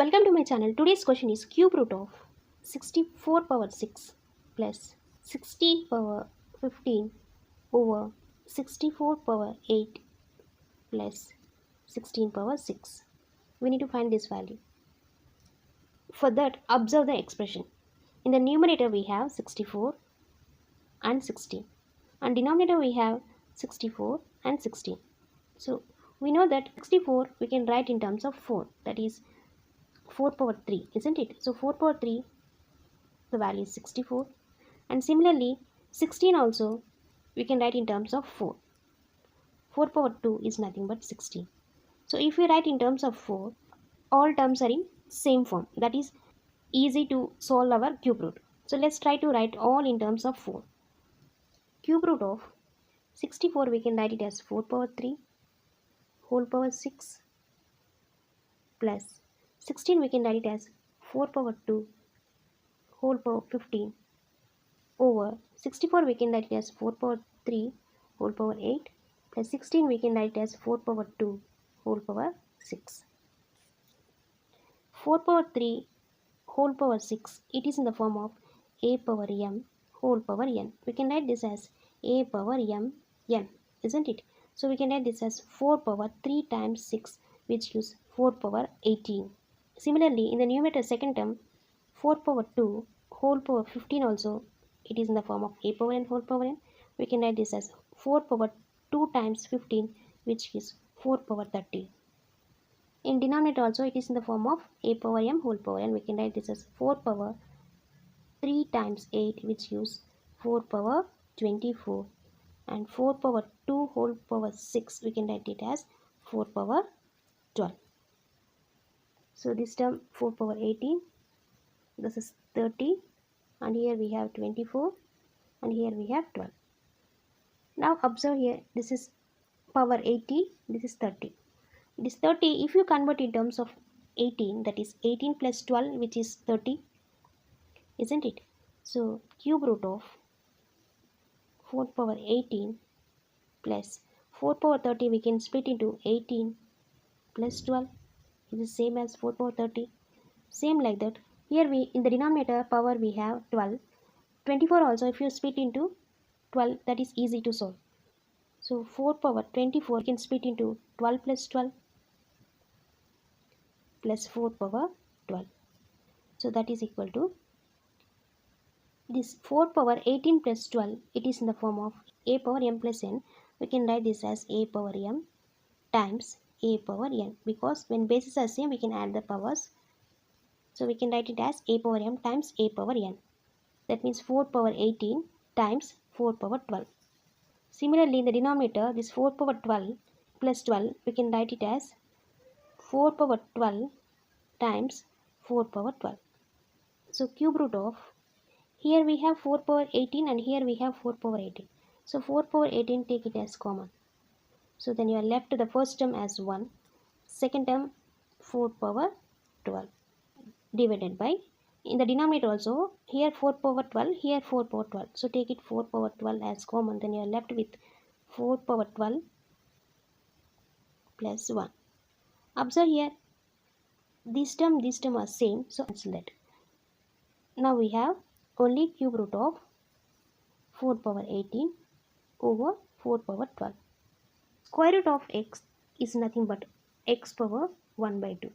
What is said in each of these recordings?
Welcome to my channel. Today's question is cube root of 64 power 6 plus 16 power 15 over 64 power 8 plus 16 power 6. We need to find this value. For that, observe the expression. In the numerator we have 64 and 16, and denominator we have 64 and 16. So we know that 64 we can write in terms of 4, that is 4 power 3, isn't it? So 4 power 3, the value is 64, and similarly 16 also we can write in terms of 4. 4 power 2 is nothing but 16. So if we write in terms of 4, all terms are in same form, that is easy to solve our cube root. So let's try to write all in terms of 4. Cube root of 64 we can write it as 4 power 3 whole power 6 plus 16 we can write it as 4 power 2 whole power 15 over 64 we can write it as 4 power 3 whole power 8 plus 16 we can write it as 4 power 2 whole power 6. 4 power 3 whole power 6, it is in the form of a power m whole power n. We can write this as a power m n, isn't it? So we can write this as 4 power 3 times 6, which gives 4 power 18. Similarly, in the numerator second term, 4 power 2 whole power 15 also, it is in the form of a power n whole power n. We can write this as 4 power 2 times 15, which gives 4 power 30. In denominator also, it is in the form of a power m whole power n. We can write this as 4 power 3 times 8, which gives 4 power 24, and 4 power 2 whole power 6 we can write it as 4 power 12. So this term 4 power 18, this is 30, and here we have 24, and here we have 12. Now observe here, this is power 80, this is 30. This 30, if you convert in terms of 18, that is 18 plus 12, which is 30, isn't it? So cube root of 4 power 18 plus 4 power 30 we can split into 18 plus 12, is the same as 4 power 30. Same like that, here we in the denominator power we have 12. 24 also if you split into 12, that is easy to solve. So 4 power 24 we can split into 12 plus 12 plus 4 power 12. So that is equal to this 4 power 18 plus 12, it is in the form of a power m plus n. We can write this as a power m times a power n, because when bases are same we can add the powers. So we can write it as a power m times a power n. That means 4 power 18 times 4 power 12. Similarly in the denominator, this 4 power 12 plus 12 we can write it as 4 power 12 times 4 power 12. So cube root of, here we have 4 power 18 and here we have 4 power 18. So 4 power 18 take it as common. So then you are left the first term as 1, second term 4 power 12 divided by, in the denominator also, here 4 power 12, here 4 power 12. So take it 4 power 12 as common, then you are left with 4 power 12 plus 1. Observe here, this term are same, so cancel that. Now we have only cube root of 4 power 18 over 4 power 12. Square root of x is nothing but x power 1 by 2.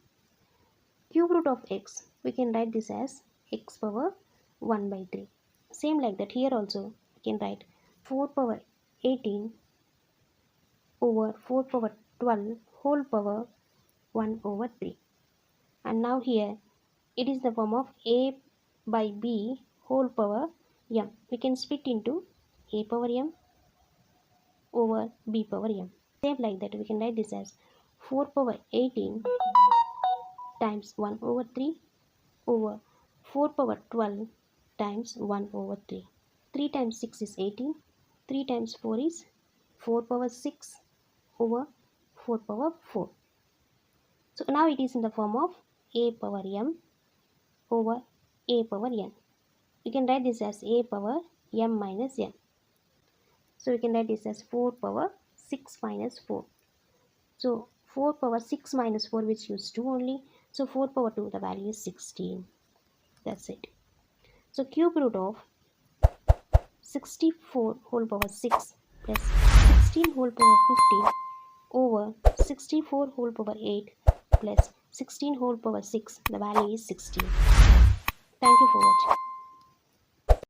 Cube root of x, we can write this as x power 1 by 3. Same like that, here also we can write 4 power 18 over 4 power 12 whole power 1 over 3. And now here it is the form of a by b whole power m. We can split into a power m over b power m. Same like that, we can write this as 4 power 18 times 1 over 3 over 4 power 12 times 1 over 3. 3 times 6 is 18. 3 times 4 is 4 power 6 over 4 power 4. So now it is in the form of a power m over a power n. We can write this as a power m minus n. So we can write this as 4 power 6 minus 4. So 4 power 6 minus 4, which gives 2 only. So 4 power 2, the value is 16. That's it. So cube root of 64 whole power 6 plus 16 whole power 15 over 64 whole power 8 plus 16 whole power 6, the value is 16. Thank you for watching.